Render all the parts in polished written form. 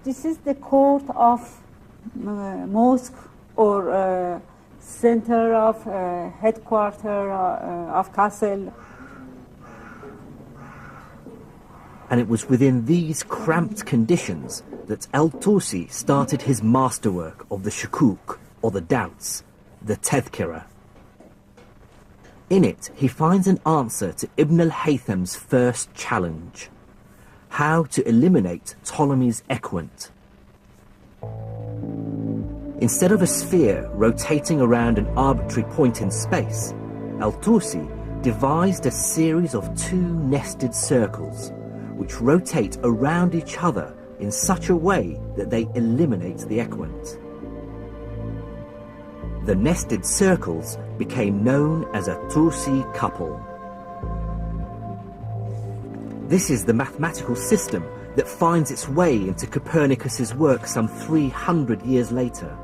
This is the court of mosque or center of headquarter of castle. And it was within these cramped conditions that Al-Tusi started his masterwork of the shukuk, or the doubts, the tadhkirah. In it, he finds an answer to Ibn al-Haytham's first challenge: how to eliminate Ptolemy's equant. Instead of a sphere rotating around an arbitrary point in space, Al-Tusi devised a series of two nested circles which rotate around each other in such a way that they eliminate the equant. The nested circles became known as a Tusi couple. This is the mathematical system that finds its way into Copernicus's work some 300 years later.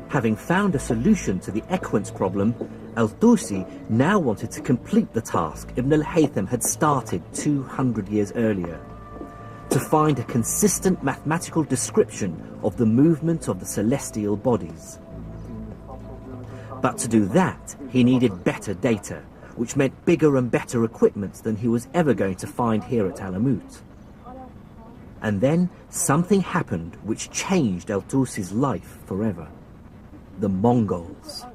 Having found a solution to the equant problem, Al-Tusi now wanted to complete the task Ibn al-Haytham had started 200 years earlier, to find a consistent mathematical description of the movement of the celestial bodies. But to do that, he needed better data, which meant bigger and better equipment than he was ever going to find here at Alamut. And then something happened which changed Al-Tusi's life forever: the Mongols.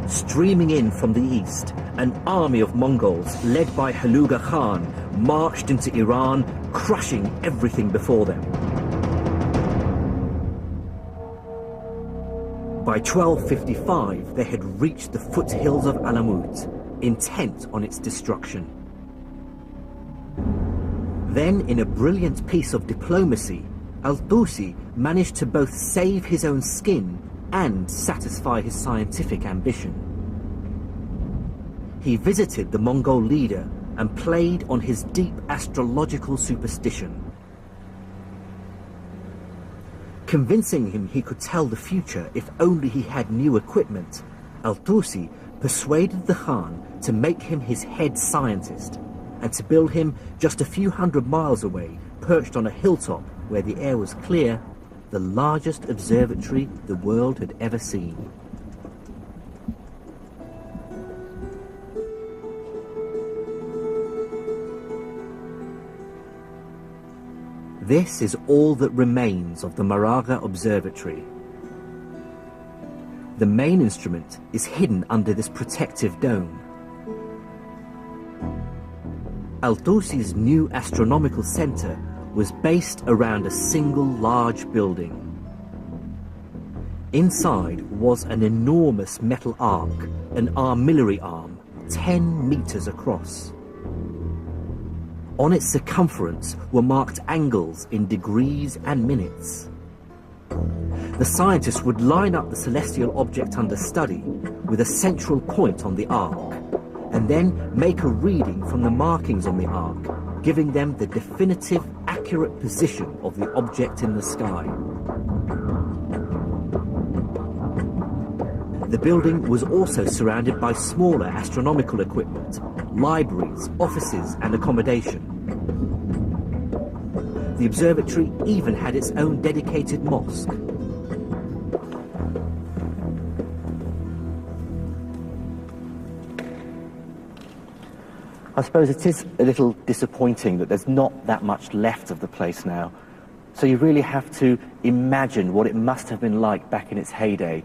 Streaming in from the east, an army of Mongols led by Haluga Khan marched into Iran, crushing everything before them. By 1255, they had reached the foothills of Alamut, intent on its destruction. Then, in a brilliant piece of diplomacy, Al-Tusi managed to both save his own skin and satisfy his scientific ambition. He visited the Mongol leader and played on his deep astrological superstition. Convincing him he could tell the future if only he had new equipment, Al-Tusi persuaded the Khan to make him his head scientist and to build him just a few hundred miles away, perched on a hilltop where the air was clear, the largest observatory the world had ever seen. This is all that remains of the Maraga Observatory. The main instrument is hidden under this protective dome. Al-Tusi's new astronomical center was based around a single large building. Inside was an enormous metal arc, an armillary arm, 10 meters across. On its circumference were marked angles in degrees and minutes. The scientists would line up the celestial object under study with a central point on the arc, and then make a reading from the markings on the arc, giving them the definitive, accurate position of the object in the sky. The building was also surrounded by smaller astronomical equipment, libraries, offices, and accommodation. The observatory even had its own dedicated mosque. I suppose it is a little disappointing that there's not that much left of the place now. So you really have to imagine what it must have been like back in its heyday.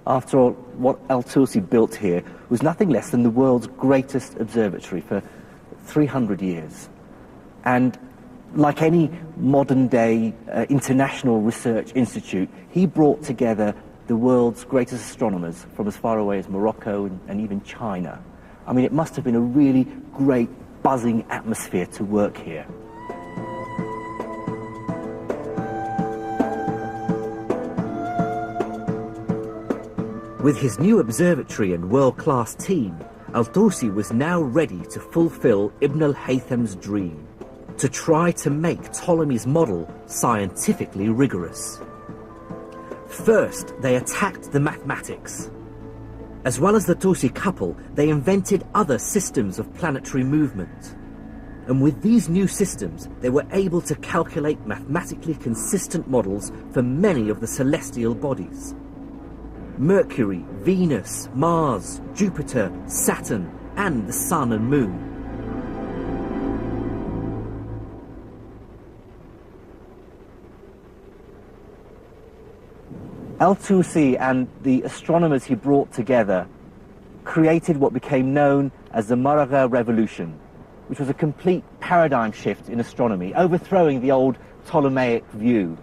After all, what Al-Tusi built here was nothing less than the world's greatest observatory for 300 years. And like any modern-day international research institute, he brought together the world's greatest astronomers from as far away as Morocco and even China. I mean, it must have been a really great, buzzing atmosphere to work here. With his new observatory and world-class team, Al-Tusi was now ready to fulfill Ibn al-Haytham's dream, to try to make Ptolemy's model scientifically rigorous. First, they attacked the mathematics. As well as the Tusi couple, they invented other systems of planetary movement. And with these new systems, they were able to calculate mathematically consistent models for many of the celestial bodies. Mercury, Venus, Mars, Jupiter, Saturn, and the Sun and Moon. Al-Tusi and the astronomers he brought together created what became known as the Maragha Revolution, which was a complete paradigm shift in astronomy, overthrowing the old Ptolemaic view.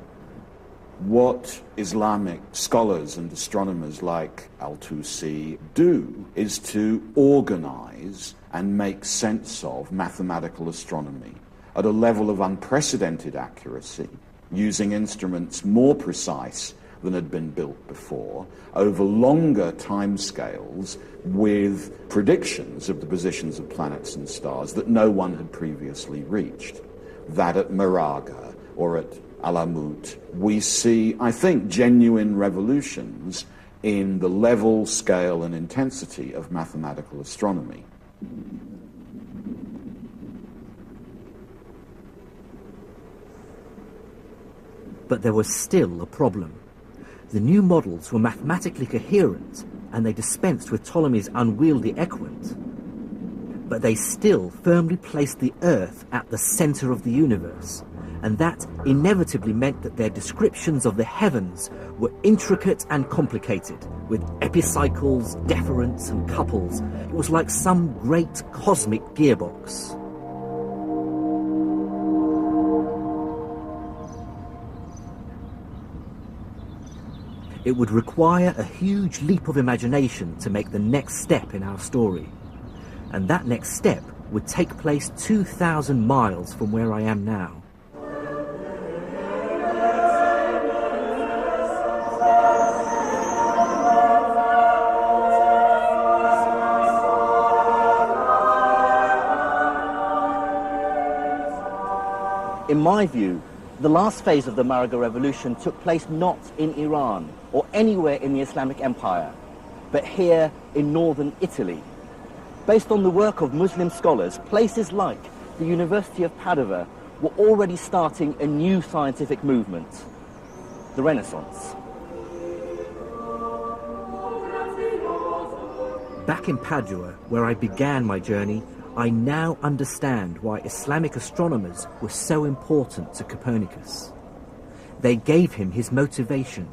What Islamic scholars and astronomers like Al-Tusi do is to organize and make sense of mathematical astronomy at a level of unprecedented accuracy, using instruments more precise than had been built before, over longer timescales, with predictions of the positions of planets and stars that no one had previously reached. That at Maragha or at Alamut, we see, I think, genuine revolutions in the level, scale, and intensity of mathematical astronomy. But there was still a problem. The new models were mathematically coherent, and they dispensed with Ptolemy's unwieldy equant. But they still firmly placed the Earth at the center of the universe, and that inevitably meant that their descriptions of the heavens were intricate and complicated, with epicycles, deferents, and couples. It was like some great cosmic gearbox. It would require a huge leap of imagination to make the next step in our story. And that next step would take place 2,000 miles from where I am now. In my view, the last phase of the Maragha Revolution took place not in Iran or anywhere in the Islamic Empire, but here in northern Italy. Based on the work of Muslim scholars, places like the University of Padua were already starting a new scientific movement, the Renaissance. Back in Padua, where I began my journey, I now understand why Islamic astronomers were so important to Copernicus. They gave him his motivation.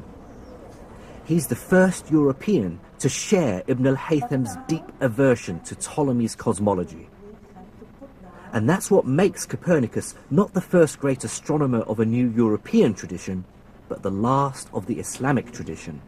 He's the first European to share Ibn al-Haytham's deep aversion to Ptolemy's cosmology. And that's what makes Copernicus not the first great astronomer of a new European tradition, but the last of the Islamic tradition.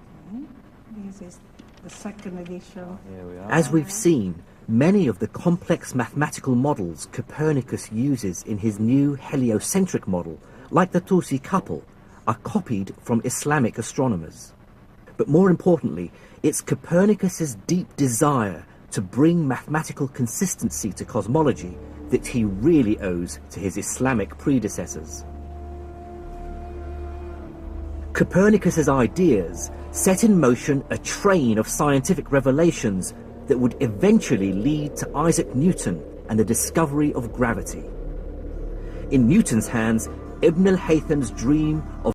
This is the second edition. Here we are. As we've seen, many of the complex mathematical models Copernicus uses in his new heliocentric model, like the Tusi couple, are copied from Islamic astronomers. But more importantly, it's Copernicus's deep desire to bring mathematical consistency to cosmology that he really owes to his Islamic predecessors. Copernicus's ideas set in motion a train of scientific revelations that would eventually lead to Isaac Newton and the discovery of gravity. In Newton's hands, Ibn al-Haytham's dream of